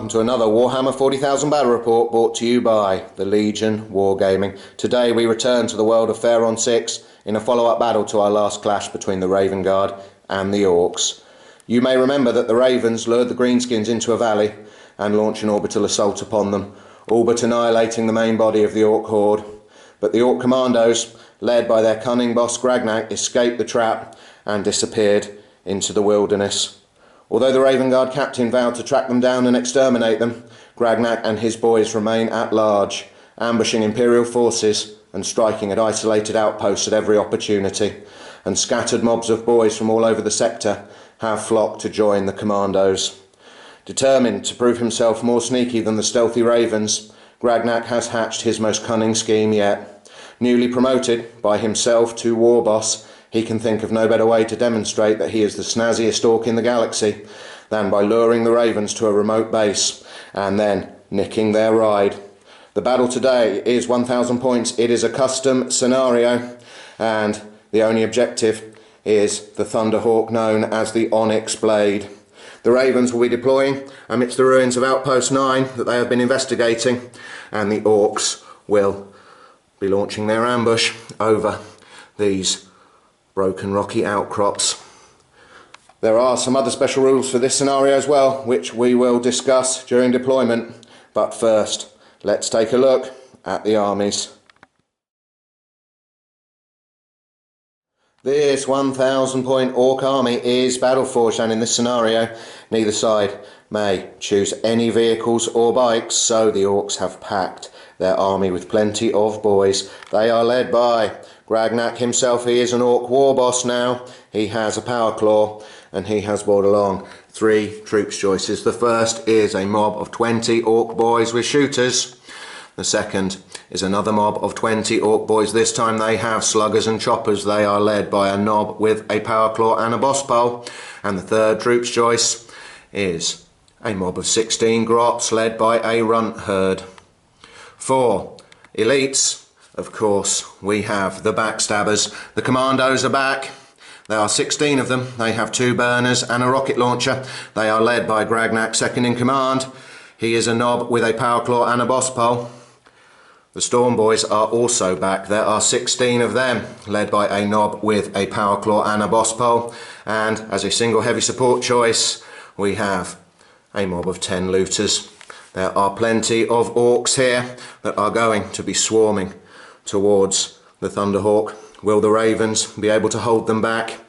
welcome to another Warhammer 40,000 battle report brought to you by the Legion Wargaming. Today we return to the world of Faron 6 in a follow-up battle to our last clash between the Raven Guard and the Orks. You may remember that the Ravens lured the Greenskins into a valley and launched an orbital assault upon them, all but annihilating the main body of the Ork horde. But the Ork commandos, led by their cunning boss Gragnak, escaped the trap and disappeared into the wilderness. Although the Raven Guard captain vowed to track them down and exterminate them, Gragnak and his boys remain at large, ambushing Imperial forces and striking at isolated outposts at every opportunity, and scattered mobs of boys from all over the sector have flocked to join the commandos. Determined to prove himself more sneaky than the stealthy Ravens, Gragnak has hatched his most cunning scheme yet. Newly promoted by himself to Warboss, he can think of no better way to demonstrate that he is the snazziest orc in the galaxy than by luring the Ravens to a remote base and then nicking their ride. The battle today is 1,000 points. It is a custom scenario, and the only objective is the Thunderhawk known as the Onyx blade. The Ravens will be deploying amidst the ruins of Outpost 9 that they have been investigating, and the Orks will be launching their ambush over these broken rocky outcrops. There are some other special rules for this scenario as well, which we will discuss during deployment. But first, let's take a look at the armies. This 1,000 point Ork army is battle forged, and in this scenario neither side may choose any vehicles or bikes, so the Orks have packed their army with plenty of boys. They are led by Gragnak himself. He is an Ork Warboss now. He has a power claw and he has brought along 3 troops choices. The first is a mob of 20 Ork boys with shooters. The second is another mob of 20 Ork boys. This time they have sluggers and choppers. They are led by a knob with a power claw and a boss pole. And the third troops choice is a mob of 16 grots led by a runt herd. For elites, of course, we have the backstabbers. The commandos are back. There are 16 of them. They have 2 burners and a rocket launcher. They are led by Gragnak, second in command. He is a knob with a power claw and a boss pole. The Storm Boys are also back. There are 16 of them, led by a knob with a power claw and a boss pole. And as a single heavy support choice, we have a mob of 10 looters. There are plenty of Orks here that are going to be swarming towards the Thunderhawk. Will the Ravens be able to hold them back?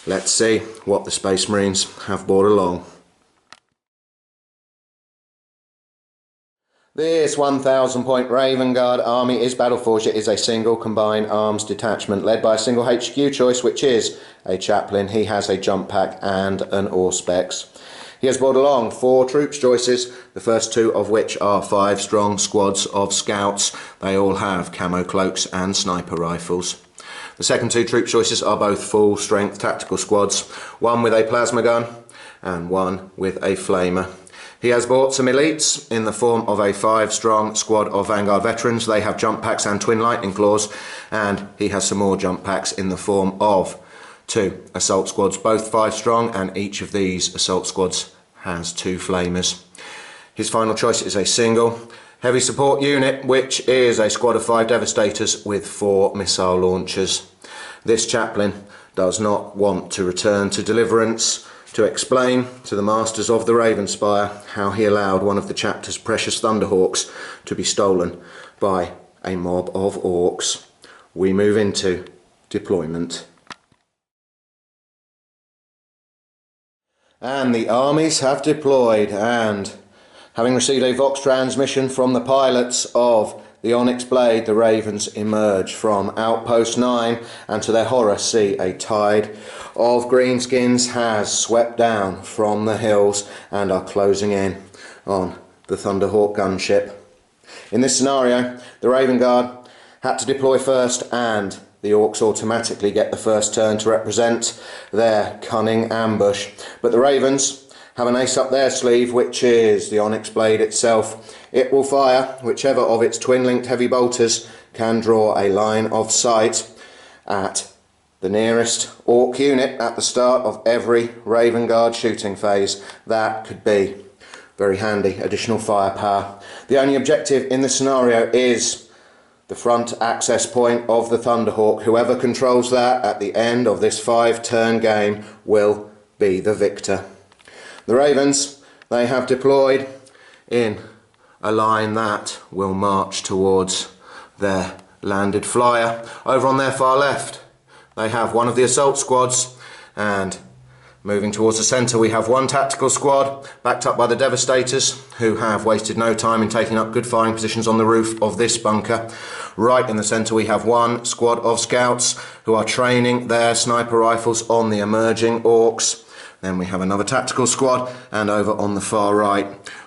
Let's see what the Space Marines have brought along. This 1,000 point Raven Guard army is battle forged. It is a single combined arms detachment led by a single HQ choice, which is a chaplain. He has a jump pack and an Auspex. He has brought along 4 troops choices, the first 2 of which are 5 strong squads of scouts. They all have camo cloaks and sniper rifles. The second 2 troop choices are both full strength tactical squads, one with a plasma gun and one with a flamer. He has bought some elites in the form of a 5 strong squad of Vanguard veterans. They have jump packs and twin lightning claws, and he has some more jump packs in the form of 2 assault squads, both 5 strong, and each of these assault squads has 2 flamers. His final choice is a single heavy support unit, which is a squad of 5 devastators with 4 missile launchers. This chaplain does not want to return to Deliverance to explain to the masters of the Ravenspire how he allowed one of the chapter's precious Thunderhawks to be stolen by a mob of Orks. We move into deployment. And the armies have deployed, and having received a Vox transmission from the pilots of the Onyx blade, the Ravens emerge from Outpost 9 and to their horror see a tide of Greenskins has swept down from the hills and are closing in on the Thunderhawk gunship. In this scenario, the Raven Guard had to deploy first, and the Orks automatically get the first turn to represent their cunning ambush. But the Ravens have an ace up their sleeve, which is the Onyx blade itself. It will fire whichever of its twin-linked heavy bolters can draw a line of sight at the nearest Ork unit at the start of every Raven Guard shooting phase. That could be Very handy additional firepower. The only objective in this scenario is the front access point of the Thunderhawk. Whoever controls that at the end of this 5-turn game will be the victor. The Ravens, they have deployed in a line that will march towards their landed flyer. Over on their far left they have one of the assault squads, and moving towards the centre we have one tactical squad backed up by the Devastators, who have wasted no time in taking up good firing positions on the roof of this bunker. Right in the centre we have one squad of scouts who are training their sniper rifles on the emerging orcs. Then we have another tactical squad, and over on the far right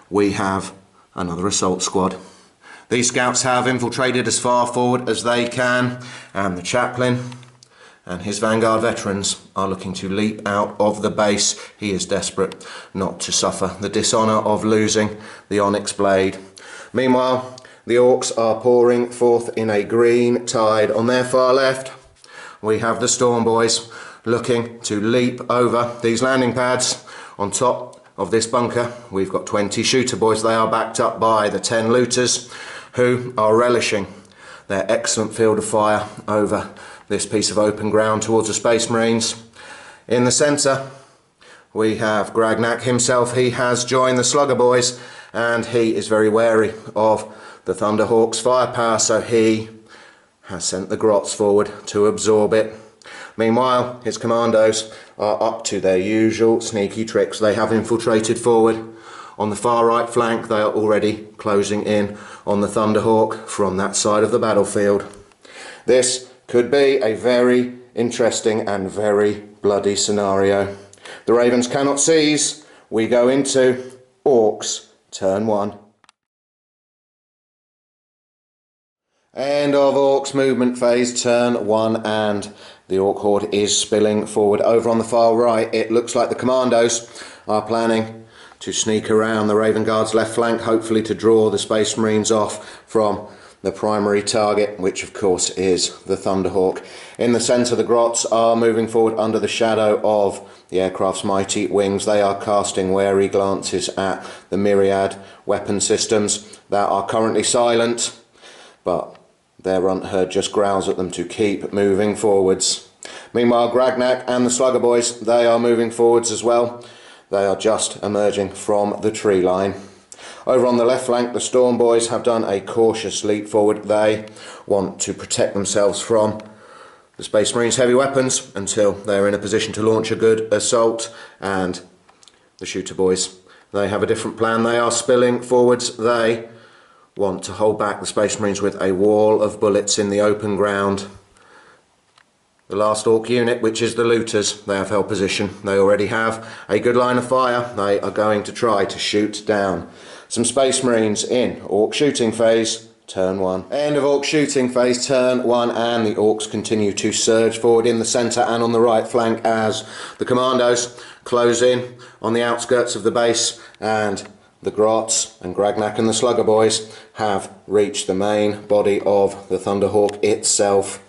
we have another assault squad. These scouts have infiltrated as far forward as they can, and the chaplain and his vanguard veterans are looking to leap out of the base. He is desperate not to suffer the dishonour of losing the Onyx blade. Meanwhile, the orcs are pouring forth in a green tide. On their far left we have the Storm Boys looking to leap over these landing pads. On top of this bunker we've got 20 shooter boys. They are backed up by the 10 looters, who are relishing their excellent field of fire over this piece of open ground towards the Space Marines. In the centre we have Gragnak himself. He has joined the Slugger Boys, and he is very wary of the Thunderhawk's firepower, so he has sent the Grots forward to absorb it. Meanwhile, his commandos are up to their usual sneaky tricks. They have infiltrated forward. On the far right flank they are already closing in on the Thunderhawk from that side of the battlefield. This could be a very interesting and very bloody scenario. The Ravens cannot seize. We go into Orks turn 1. End of Orks movement phase turn 1, and the Ork horde is spilling forward. Over on the far right it looks like the commandos are planning to sneak around the Raven Guard's left flank, hopefully to draw the Space Marines off from the primary target, which of course is the Thunderhawk. In the centre the Grots are moving forward under the shadow of the aircraft's mighty wings. They are casting wary glances at the myriad weapon systems that are currently silent, but their runt herd just growls at them to keep moving forwards. Meanwhile, Gragnak and the Slugger Boys, they are moving forwards as well. They are just emerging from the tree line. Over on the left flank, the Storm Boys have done a cautious leap forward. They want to protect themselves from the Space Marines' heavy weapons until they're in a position to launch a good assault. And the Shooter Boys, they have a different plan. They are spilling forwards. They want to hold back the Space Marines with a wall of bullets in the open ground. The last Ork unit, which is the looters, they have held position. They already have a good line of fire. They are going to try to shoot down some Space Marines in Ork shooting phase turn 1. End of Ork shooting phase turn 1, and the Orks continue to surge forward in the centre and on the right flank as the commandos close in on the outskirts of the base, and the Grots and Gragnak and the Slugger Boys have reached the main body of the Thunderhawk itself.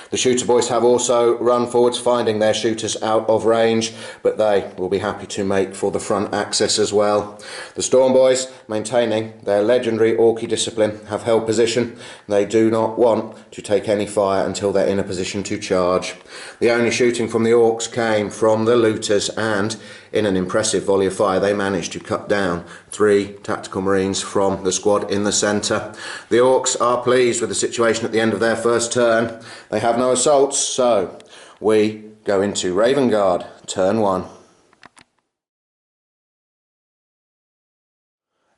The Shooter Boys have also run forwards, finding their shooters out of range, but they will be happy to make for the front axis as well. The Storm Boys, maintaining their legendary Orky discipline, have held position. They do not want to take any fire until they're in a position to charge. The only shooting from the Orks came from the looters, and in an impressive volley of fire they managed to cut down 3 tactical marines from the squad in the centre. The Orks are pleased with the situation at the end of their first turn. They have no assaults, so we go into Raven Guard turn 1.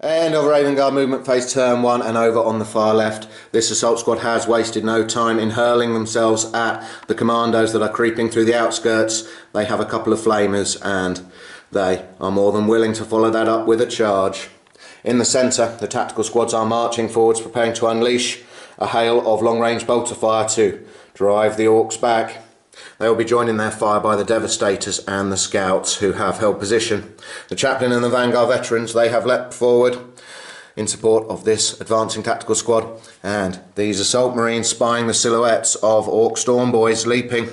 End of Raven Guard movement phase turn 1, and over on the far left this assault squad has wasted no time in hurling themselves at the commandos that are creeping through the outskirts. They have a couple of flamers and they are more than willing to follow that up with a charge. In the centre the tactical squads are marching forwards, preparing to unleash a hail of long-range bolter fire to drive the Orks back. They will be joined in their fire by the Devastators and the Scouts, who have held position. The Chaplain and the Vanguard veterans, they have leapt forward in support of this advancing tactical squad, and these Assault Marines, spying the silhouettes of Ork Storm Boys leaping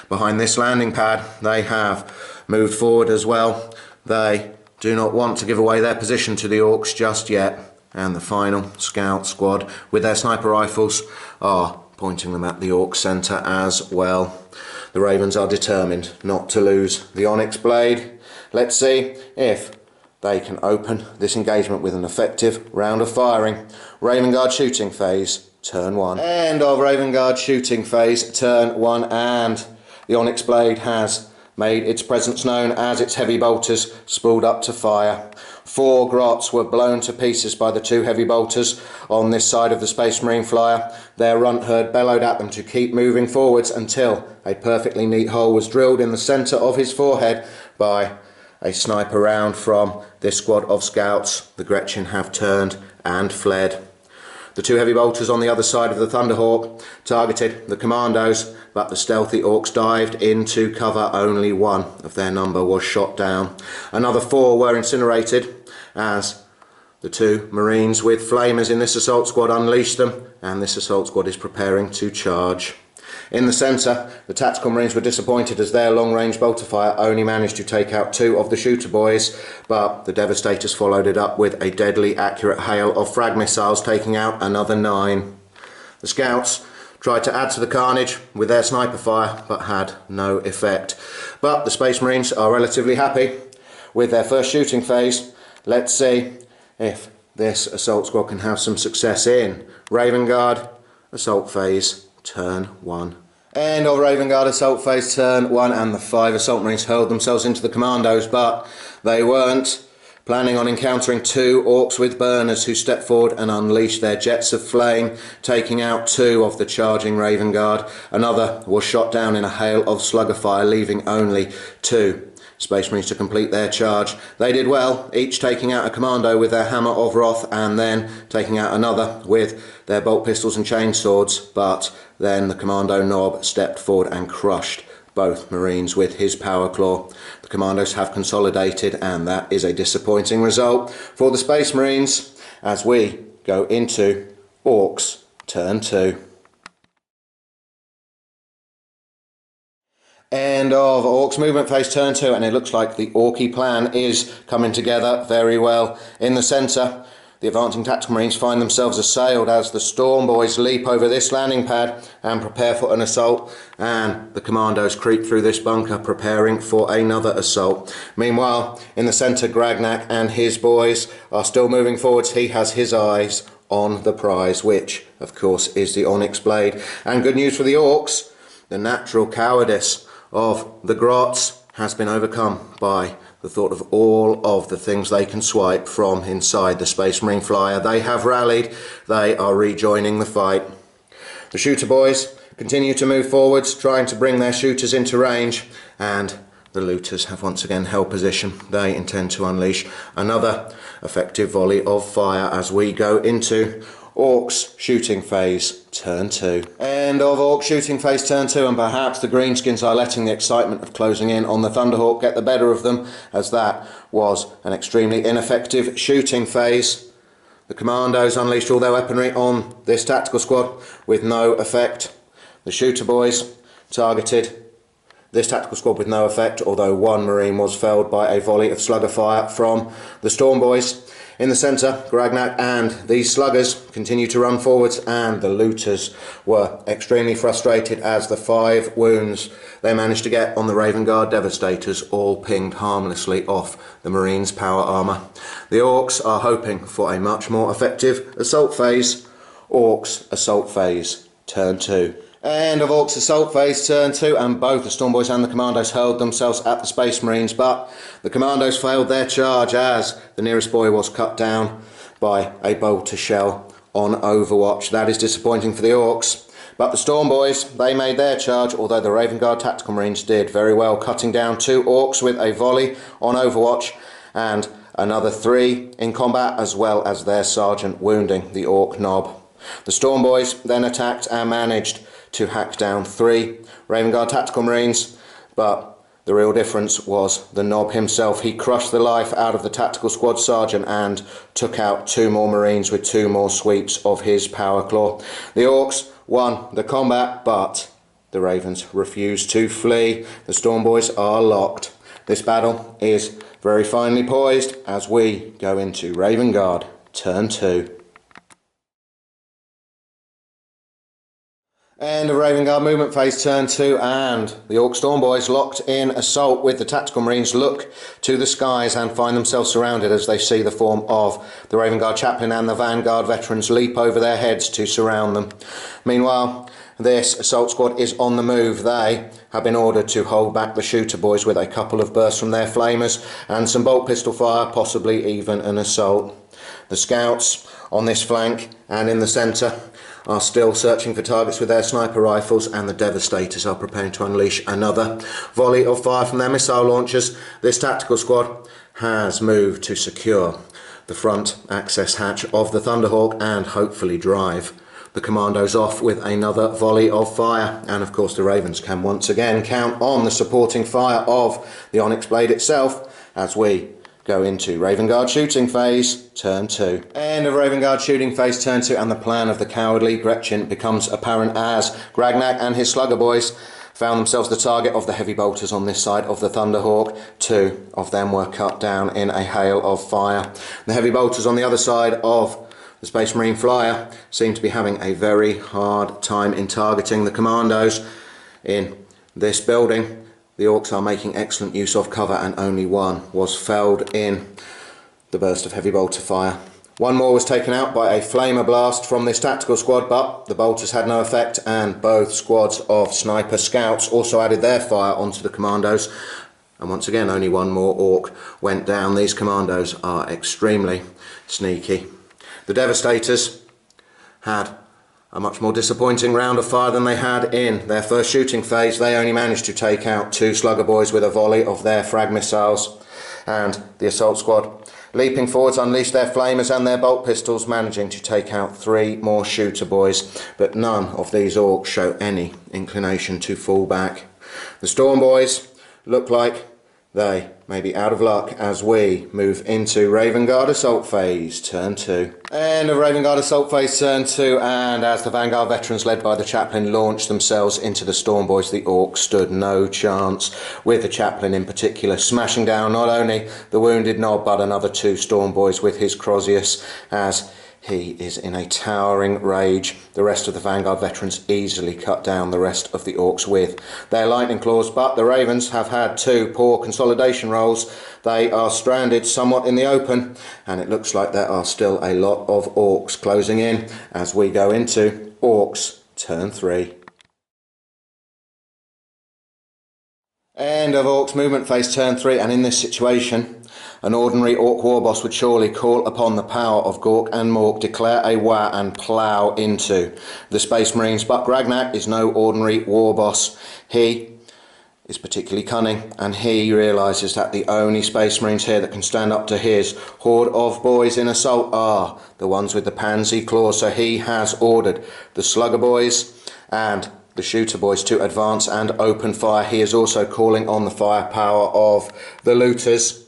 behind this landing pad, they have moved forward as well. They do not want to give away their position to the Orks just yet, and the final scout squad with their sniper rifles are pointing them at the Ork centre as well. The Ravens are determined not to lose the Onyx blade. Let's see if they can open this engagement with an effective round of firing. Raven Guard shooting phase, turn 1. End of Raven Guard shooting phase, turn 1, and the Onyx blade has made its presence known as its heavy bolters spooled up to fire. 4 grots were blown to pieces by the 2 heavy bolters on this side of the Space Marine flyer. Their runt herd bellowed at them to keep moving forwards until a perfectly neat hole was drilled in the centre of his forehead by a sniper round from this squad of scouts. The Gretchen have turned and fled. The 2 heavy bolters on the other side of the Thunderhawk targeted the commandos, but the stealthy Orks dived into cover. Only 1 of their number was shot down. Another 4 were incinerated as the 2 Marines with flamers in this assault squad unleashed them, and this assault squad is preparing to charge. In the centre, the tactical Marines were disappointed as their long-range bolter fire only managed to take out 2 of the shooter boys, but the Devastators followed it up with a deadly accurate hail of frag missiles, taking out another 9. The scouts tried to add to the carnage with their sniper fire, but had no effect. But the Space Marines are relatively happy with their first shooting phase. Let's see if this assault squad can have some success in Raven Guard assault phase, turn 1. End of Raven Guard assault phase, turn 1, and the 5 assault Marines hurled themselves into the commandos, but they weren't planning on encountering 2 Orks with burners, who stepped forward and unleashed their jets of flame, taking out 2 of the charging Raven Guard. Another was shot down in a hail of slugger fire, leaving only 2 Space Marines to complete their charge. They did well, each taking out a commando with their hammer of wrath and then taking out another with their bolt pistols and chainswords, but then the commando Nob stepped forward and crushed both Marines with his power claw. The commandos have consolidated, and that is a disappointing result for the Space Marines as we go into Orks turn 2. End of Orks movement phase, turn 2, and it looks like the Orky plan is coming together very well. In the centre, the advancing tactical Marines find themselves assailed as the Storm Boys leap over this landing pad and prepare for an assault, and the commandos creep through this bunker preparing for another assault. Meanwhile, in the centre, Gragnak and his boys are still moving forwards. He has his eyes on the prize, which of course is the Onyx blade. And good news for the Orks, the natural cowardice of the grots has been overcome by the thought of all of the things they can swipe from inside the Space Marine flyer. They have rallied, they are rejoining the fight. The shooter boys continue to move forwards, trying to bring their shooters into range, and the looters have once again held position. They intend to unleash another effective volley of fire as we go into Orks shooting phase, turn 2. End of Ork shooting phase, turn 2, and perhaps the Greenskins are letting the excitement of closing in on the Thunderhawk get the better of them, as that was an extremely ineffective shooting phase. The commandos unleashed all their weaponry on this tactical squad with no effect. The shooter boys targeted this tactical squad with no effect, although 1 Marine was felled by a volley of slugger fire from the Storm Boys. In the centre, Gragnak and these sluggers continue to run forwards, and the looters were extremely frustrated as the 5 wounds they managed to get on the Raven Guard Devastators all pinged harmlessly off the Marines' power armour. The Orks are hoping for a much more effective assault phase. Orks assault phase, turn 2. End of Orks assault phase, turn 2, and both the Storm Boys and the Commandos hurled themselves at the Space Marines, but the Commandos failed their charge as the nearest boy was cut down by a bolter shell on Overwatch. That is disappointing for the Orks, but the Storm Boys, they made their charge, although the Raven Guard Tactical Marines did very well, cutting down 2 Orks with a volley on Overwatch and another 3 in combat, as well as their sergeant wounding the Ork Nob. The Storm Boys then attacked and managed to hack down 3 Raven Guard Tactical Marines, but the real difference was the Nob himself. He crushed the life out of the Tactical Squad Sergeant and took out 2 more Marines with 2 more sweeps of his power claw. The Orks won the combat, but the Ravens refused to flee. The Storm Boys are locked. This battle is very finely poised as we go into Raven Guard turn 2. End of Raven Guard movement phase turn 2, and the Ork Storm Boys locked in assault with the Tactical Marines look to the skies and find themselves surrounded as they see the form of the Raven Guard Chaplain and the Vanguard veterans leap over their heads to surround them. Meanwhile, this assault squad is on the move. They have been ordered to hold back the Shooter Boys with a couple of bursts from their flamers and some bolt pistol fire, possibly even an assault. The scouts on this flank and in the centre are still searching for targets with their sniper rifles, and the Devastators are preparing to unleash another volley of fire from their missile launchers. This tactical squad has moved to secure the front access hatch of the Thunderhawk and hopefully drive the commandos off with another volley of fire. And of course the Ravens can once again count on the supporting fire of the Onyx blade itself as we go into Raven Guard shooting phase turn 2. End of Raven Guard shooting phase turn 2, and the plan of the cowardly Gretchen becomes apparent as Gragnak and his Slugger Boys found themselves the target of the heavy bolters on this side of the Thunderhawk. 2 of them were cut down in a hail of fire. The heavy bolters on the other side of the Space Marine Flyer seem to be having a very hard time in targeting the commandos in this building. The Orks are making excellent use of cover, and only one was felled in the burst of heavy bolter fire. One more was taken out by a flamer blast from this tactical squad, but the bolters had no effect, and both squads of sniper scouts also added their fire onto the commandos. And once again, only one more Ork went down. These commandos are extremely sneaky. The Devastators had a much more disappointing round of fire than they had in their first shooting phase. They only managed to take out 2 Slugger Boys with a volley of their frag missiles, and the assault squad leaping forwards unleashed their flamers and their bolt pistols, managing to take out 3 more Shooter Boys, but none of these Orks show any inclination to fall back. The Storm Boys look like they may be out of luck as we move into Raven Guard assault phase turn 2. End of Raven Guard assault phase turn 2, and as the Vanguard veterans led by the Chaplain launched themselves into the Storm Boys, the Orks stood no chance, with the Chaplain in particular smashing down not only the wounded Nob but another 2 Storm Boys with his Crozius as he is in a towering rage. The rest of the Vanguard veterans easily cut down the rest of the Orks with their lightning claws, but the Ravens have had 2 poor consolidation rolls. They are stranded somewhat in the open, and it looks like there are still a lot of Orks closing in as we go into Orks turn 3. End of Orks movement phase turn 3, and in this situation an ordinary Ork Warboss would surely call upon the power of Gork and Mork, declare a war and plough into the Space Marines. But Gragnak is no ordinary Warboss. He is particularly cunning, and he realises that the only Space Marines here that can stand up to his horde of boys in assault are the ones with the pansy claws. So he has ordered the Slugger Boys and the Shooter Boys to advance and open fire. He is also calling on the firepower of the Looters.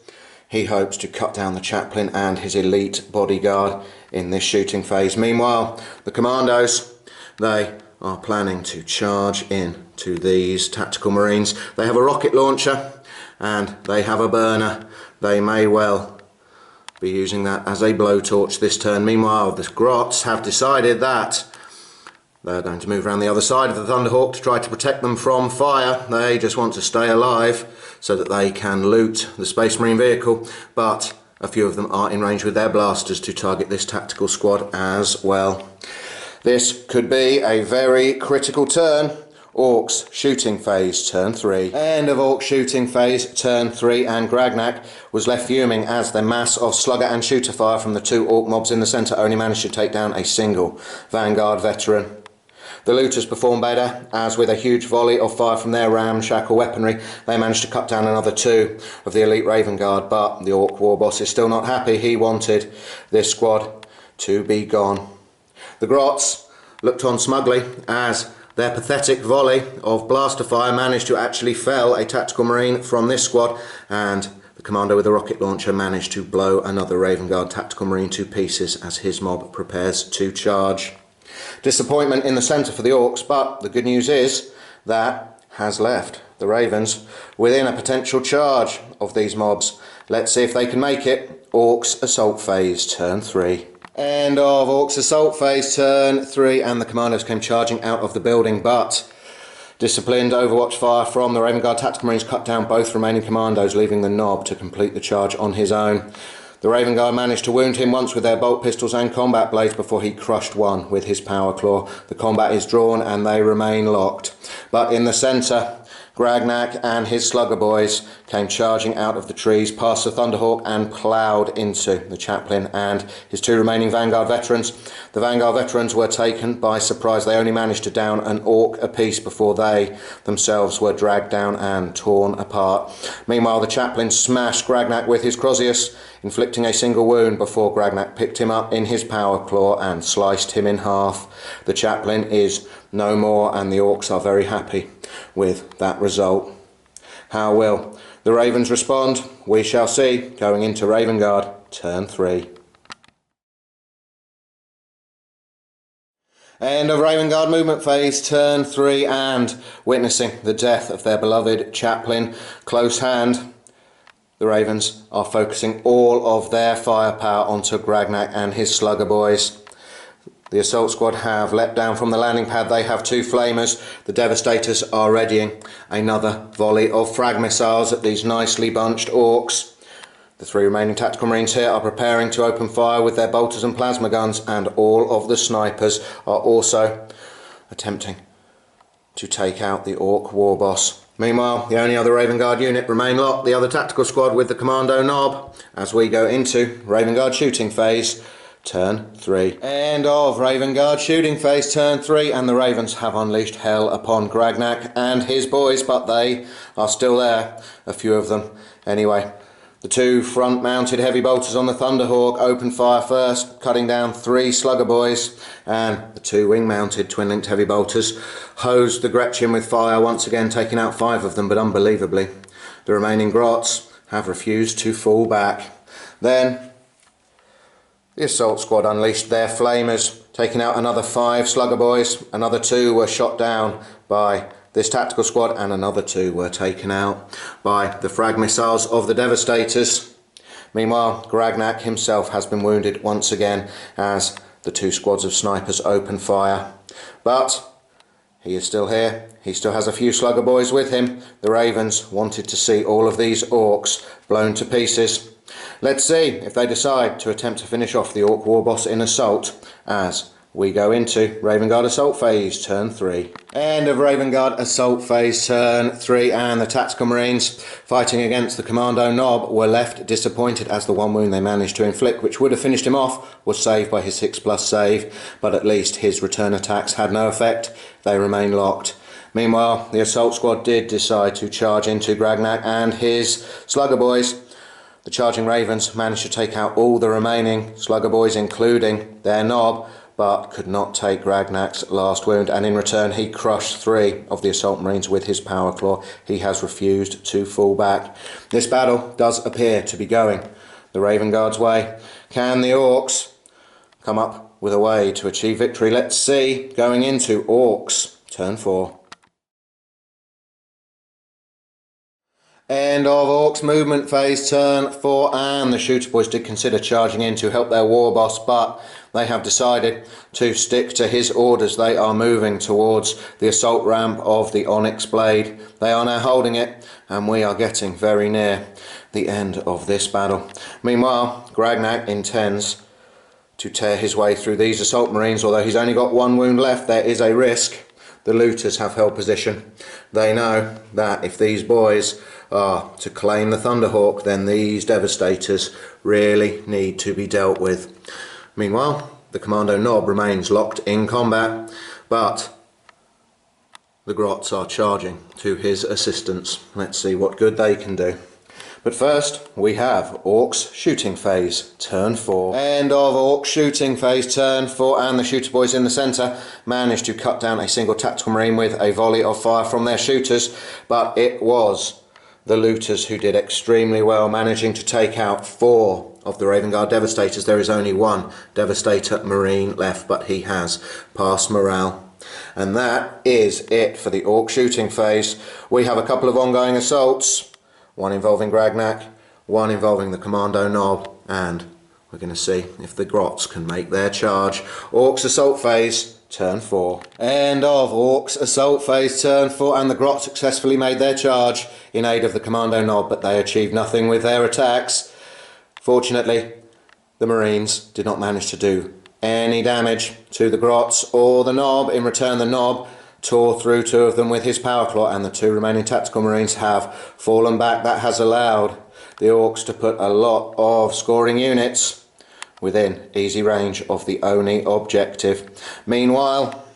He hopes to cut down the Chaplain and his elite bodyguard in this shooting phase. Meanwhile, the Commandos, they are planning to charge in to these Tactical Marines. They have a rocket launcher and they have a burner. They may well be using that as a blowtorch this turn. Meanwhile, the Grots have decided that they're going to move around the other side of the Thunderhawk to try to protect them from fire. They just want to stay alive so that they can loot the Space Marine vehicle, but a few of them are in range with their blasters to target this tactical squad as well. This could be a very critical turn. Orks shooting phase turn 3. End of Ork shooting phase turn 3, and Gragnak was left fuming as the mass of slugger and shooter fire from the 2 Ork mobs in the centre only managed to take down a single Vanguard veteran. The Looters performed better, as with a huge volley of fire from their ramshackle weaponry, they managed to cut down another 2 of the elite Raven Guard, but the Ork Warboss is still not happy. He wanted this squad to be gone. The Grots looked on smugly as their pathetic volley of blaster fire managed to actually fell a Tactical Marine from this squad, and the Commando with a rocket launcher managed to blow another Raven Guard Tactical Marine to pieces as his mob prepares to charge. Disappointment in the centre for the Orks, but the good news is that has left the Ravens, within a potential charge of these mobs. Let's see if they can make it. Orks Assault Phase, turn 3. End of Orks Assault Phase, turn 3, and the commandos came charging out of the building, but disciplined Overwatch fire from the Raven Guard Tactical Marines cut down both remaining commandos, leaving the Knob to complete the charge on his own. The Raven Guard managed to wound him once with their bolt pistols and combat blades before he crushed one with his power claw. The combat is drawn and they remain locked. But in the centre, Gragnak and his slugger boys came charging out of the trees past the Thunderhawk and ploughed into the chaplain and his two remaining Vanguard veterans. The Vanguard veterans were taken by surprise. They only managed to down an Ork apiece before they themselves were dragged down and torn apart. Meanwhile, the chaplain smashed Gragnak with his Crozius, inflicting a single wound before Gragnak picked him up in his power claw and sliced him in half. The chaplain is no more and the Orks are very happy with that result. How will the Ravens respond? We shall see going into Raven Guard turn 3. End of Raven Guard movement phase, turn 3, and witnessing the death of their beloved chaplain close hand, the Ravens are focusing all of their firepower onto Gragnak and his slugger boys. The assault squad have leapt down from the landing pad. They have two flamers. The Devastators are readying another volley of frag missiles at these nicely bunched Orks. The three remaining tactical marines here are preparing to open fire with their bolters and plasma guns, and all of the snipers are also attempting to take out the Ork Warboss. Meanwhile, the only other Raven Guard unit remain locked, the other tactical squad with the commando Knob, as we go into Raven Guard shooting phase, turn 3. End of Raven Guard shooting phase, turn 3, and the Ravens have unleashed hell upon Gragnak and his boys, but they are still there, a few of them anyway. The two front-mounted heavy bolters on the Thunderhawk open fire first, cutting down 3 slugger boys, and the two wing-mounted twin-linked heavy bolters hosed the Gretchen with fire, once again taking out 5 of them, but unbelievably, the remaining Grots have refused to fall back. Then the assault squad unleashed their flamers, taking out another 5 slugger boys. Another 2 were shot down by this tactical squad, and another 2 were taken out by the frag missiles of the Devastators. Meanwhile, Gragnak himself has been wounded once again as the 2 squads of snipers open fire. But he is still here. He still has a few slugger boys with him. The Ravens wanted to see all of these Orks blown to pieces. Let's see if they decide to attempt to finish off the Ork Warboss in assault as we go into Raven Guard Assault Phase, turn 3. End of Raven Guard Assault Phase, turn 3, and the Tactical Marines fighting against the Commando Knob were left disappointed as the one wound they managed to inflict, which would have finished him off, was saved by his 6+ save, but at least his return attacks had no effect. They remain locked. Meanwhile, the Assault Squad did decide to charge into Gragnak and his Slugger Boys. The charging Ravens managed to take out all the remaining Slugger Boys, including their Knob, but could not take Gragnak's last wound, and in return he crushed 3 of the Assault Marines with his Power Claw. He has refused to fall back. This battle does appear to be going the Raven Guard's way. Can the Orks come up with a way to achieve victory? Let's see, going into Orks, turn 4. End of Orks movement phase, turn 4, and the Shooter Boys did consider charging in to help their Warboss, but they have decided to stick to his orders. They are moving towards the assault ramp of the Onyx blade. They are now holding it, and we are getting very near the end of this battle. Meanwhile, Gragnak intends to tear his way through these assault marines. Although he's only got 1 wound left, there is a risk. The looters have held position. They know that if these boys are to claim the Thunderhawk, then these Devastators really need to be dealt with. Meanwhile, the Commando Knob remains locked in combat, but the Grots are charging to his assistance. Let's see what good they can do. But first, we have Orks shooting phase, turn 4. End of Orks shooting phase, turn 4, and the Shooter Boys in the centre managed to cut down a single tactical marine with a volley of fire from their shooters, but it was the looters who did extremely well, managing to take out 4 of the Raven Guard Devastators. There is only 1 Devastator Marine left, but he has passed morale. And that is it for the Ork shooting phase. We have a couple of ongoing assaults, one involving Gragnak, one involving the Commando Knob, and we're going to see if the Grots can make their charge. Orks assault phase, turn 4. End of Orks assault phase, turn 4, and the Grots successfully made their charge in aid of the Commando Knob, but they achieved nothing with their attacks. Fortunately, the Marines did not manage to do any damage to the Grots or the Knob. In return, the Knob tore through 2 of them with his power claw, and the 2 remaining tactical Marines have fallen back. That has allowed the Orks to put a lot of scoring units within easy range of the Oni objective. Meanwhile,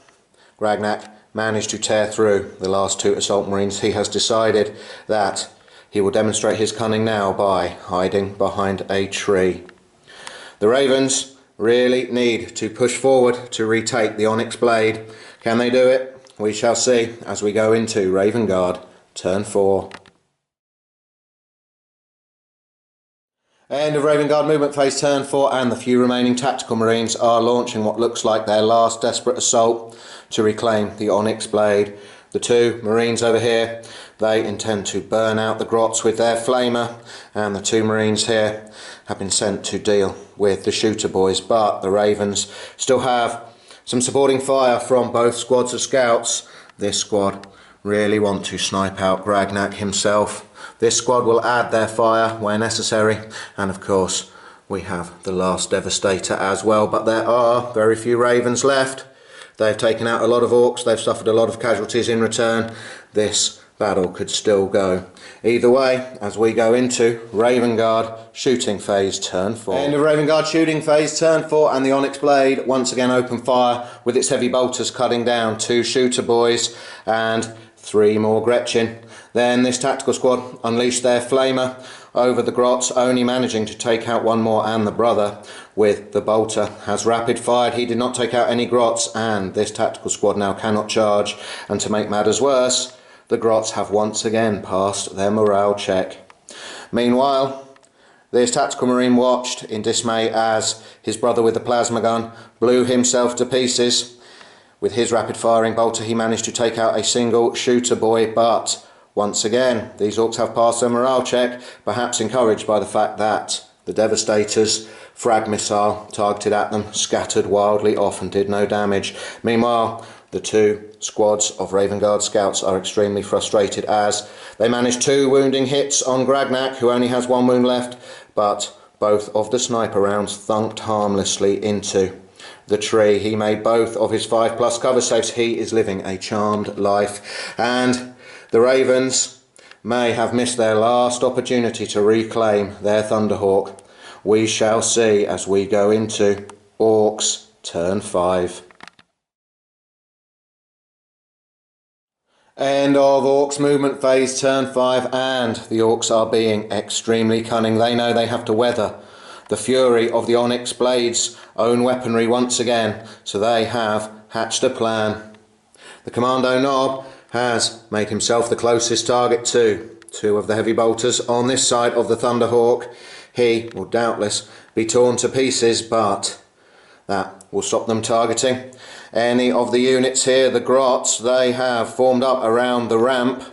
Gragnak managed to tear through the last 2 assault Marines. He has decided that he will demonstrate his cunning now by hiding behind a tree. The Ravens really need to push forward to retake the Onyx blade. Can they do it? We shall see as we go into Raven Guard, turn 4. End of Raven Guard movement phase, turn 4, and the few remaining tactical Marines are launching what looks like their last desperate assault to reclaim the Onyx blade. The 2 Marines over here, they intend to burn out the Grots with their flamer, and the 2 Marines here have been sent to deal with the shooter boys, but the Ravens still have some supporting fire from both squads of scouts. This squad really want to snipe out Gragnak himself. This squad will add their fire where necessary, and of course we have the last Devastator as well, but there are very few Ravens left. They've taken out a lot of Orks, they've suffered a lot of casualties in return. This battle could still go either way as we go into Raven Guard shooting phase, turn 4. End of Raven Guard shooting phase, turn 4, and the Onyx blade once again opened fire with its heavy bolters, cutting down 2 shooter boys and 3 more Gretchen. Then this tactical squad unleashed their flamer over the Grots, only managing to take out 1 more, and the brother with the bolter has rapid fired. He did not take out any Grots, and this tactical squad now cannot charge. And to make matters worse, the Grots have once again passed their morale check. Meanwhile, this tactical Marine watched in dismay as his brother with the plasma gun blew himself to pieces. With his rapid firing bolter, he managed to take out a single shooter boy, but once again these Orks have passed their morale check, perhaps encouraged by the fact that the Devastator's frag missile targeted at them scattered wildly off and did no damage. Meanwhile, the 2 squads of Raven Guard scouts are extremely frustrated as they manage 2 wounding hits on Gragnak, who only has 1 wound left, but both of the sniper rounds thunked harmlessly into the tree. He made both of his 5+ cover saves. He is living a charmed life, and the Ravens may have missed their last opportunity to reclaim their Thunderhawk. We shall see as we go into Orks turn 5. End of Orks movement phase, turn 5, and the Orks are being extremely cunning. They know they have to weather the fury of the Onyx blade's own weaponry once again, so they have hatched a plan. The Commando Knob has made himself the closest target to 2 of the heavy bolters on this side of the Thunderhawk. He will doubtless be torn to pieces, but that will stop them targeting any of the units here. The Grots, they have formed up around the ramp.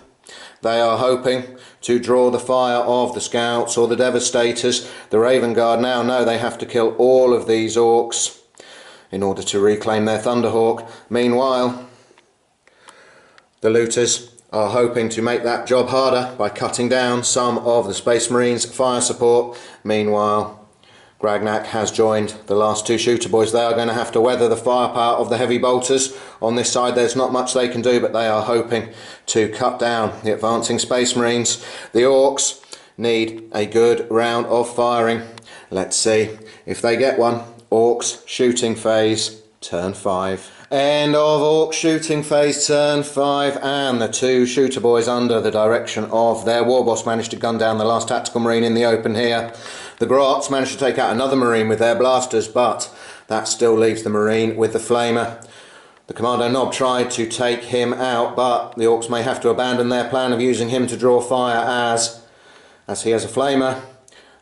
They are hoping to draw the fire of the scouts or the Devastators. The Raven Guard now know they have to kill all of these Orks in order to reclaim their Thunderhawk. Meanwhile, the looters are hoping to make that job harder by cutting down some of the Space Marines' fire support. Meanwhile, Gragnak has joined the last 2 shooter boys. They are going to have to weather the firepower of the heavy bolters. On this side there's not much they can do, but they are hoping to cut down the advancing Space Marines. The Orks need a good round of firing. Let's see if they get one. Orks shooting phase, turn 5. End of Ork shooting phase, turn 5, and the 2 shooter boys under the direction of their Warboss managed to gun down the last tactical Marine in the open here. The Grots managed to take out another Marine with their blasters, but that still leaves the Marine with the flamer. The Commando Knob tried to take him out, but the Orks may have to abandon their plan of using him to draw fire as he has a flamer.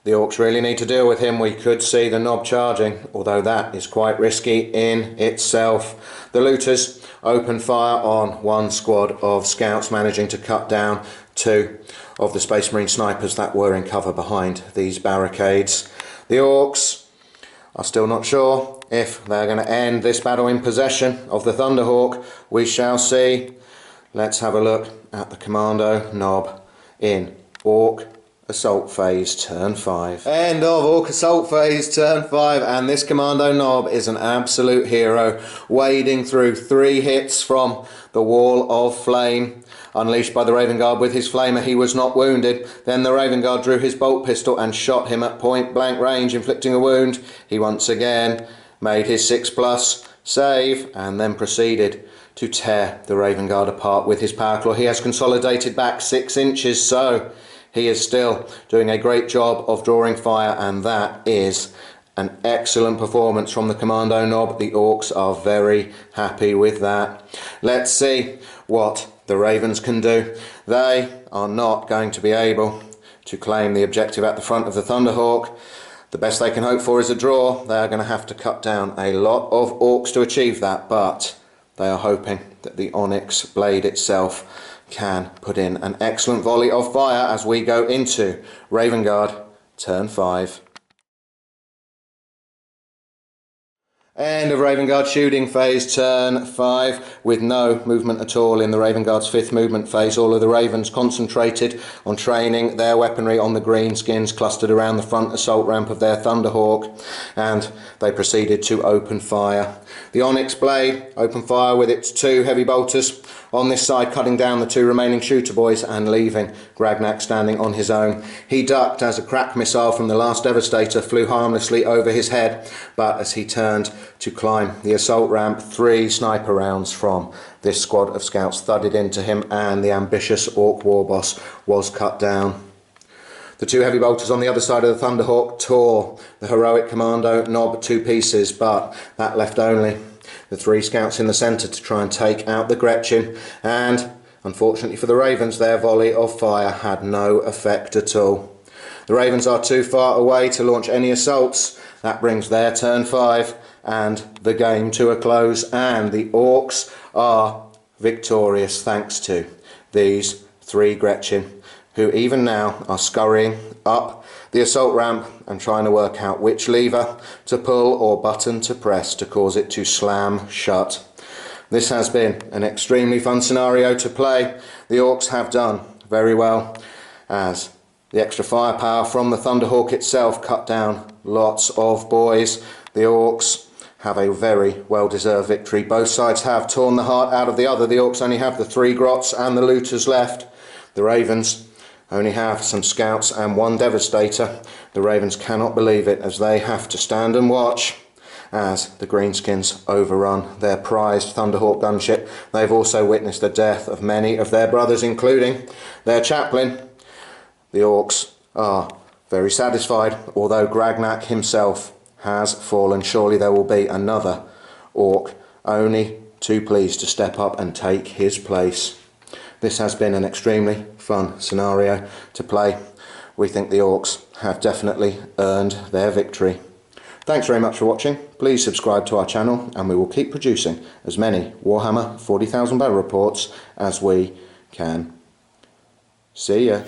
The Orks really need to deal with him. We could see the knob charging, although that is quite risky in itself. The looters open fire on one squad of scouts, managing to cut down two of the Space Marine snipers that were in cover behind these barricades. The Orks are still not sure if they're going to end this battle in possession of the Thunderhawk. We shall see. Let's have a look at the commando knob in Ork Assault Phase Turn 5. End of Ork Assault Phase Turn 5, and this commando knob is an absolute hero, wading through 3 hits from the wall of flame unleashed by the Raven Guard with his flamer. He was not wounded. Then the Raven Guard drew his bolt pistol and shot him at point blank range, inflicting a wound. He once again made his 6+ save and then proceeded to tear the Raven Guard apart with his power claw. He has consolidated back 6 inches, so he is still doing a great job of drawing fire, and that is an excellent performance from the commando knob. The Orks are very happy with that. Let's see what the Ravens can do. They are not going to be able to claim the objective at the front of the Thunderhawk. The best they can hope for is a draw. They are going to have to cut down a lot of Orks to achieve that, but they are hoping that the Onyx blade itself can put in an excellent volley of fire as we go into Raven Guard Turn 5. End of Raven Guard shooting phase Turn 5, with no movement at all in the Raven Guard's 5th movement phase. All of the Ravens concentrated on training their weaponry on the greenskins clustered around the front assault ramp of their Thunderhawk, and they proceeded to open fire. The Onyx blade opened fire with its 2 heavy bolters on this side, cutting down the 2 remaining shooter boys and leaving Gragnak standing on his own. He ducked as a crack missile from the last Devastator flew harmlessly over his head, but as he turned to climb the assault ramp, 3 sniper rounds from this squad of scouts thudded into him, and the ambitious Ork Warboss was cut down. The 2 heavy bolters on the other side of the Thunderhawk tore the heroic commando knob to pieces, but that left only the 3 scouts in the centre to try and take out the Gretchen, and unfortunately for the Ravens, their volley of fire had no effect at all. The Ravens are too far away to launch any assaults. That brings their Turn 5 and the game to a close, and the Orks are victorious thanks to these 3 Gretchen, who even now are scurrying up the assault ramp and trying to work out which lever to pull or button to press to cause it to slam shut. This has been an extremely fun scenario to play. The Orks have done very well, as the extra firepower from the Thunderhawk itself cut down lots of boys. The Orks have a very well-deserved victory. Both sides have torn the heart out of the other. The Orks only have the 3 grots and the looters left. The Ravens only have some scouts and 1 Devastator. The Ravens cannot believe it, as they have to stand and watch as the Greenskins overrun their prized Thunderhawk gunship. They've also witnessed the death of many of their brothers, including their chaplain. The Orks are very satisfied, although Gragnak himself has fallen. Surely there will be another Ork, only too pleased to step up and take his place. This has been an extremely fun scenario to play. We think the Orks have definitely earned their victory. Thanks very much for watching. Please subscribe to our channel, and we will keep producing as many Warhammer 40,000 battle reports as we can. See ya.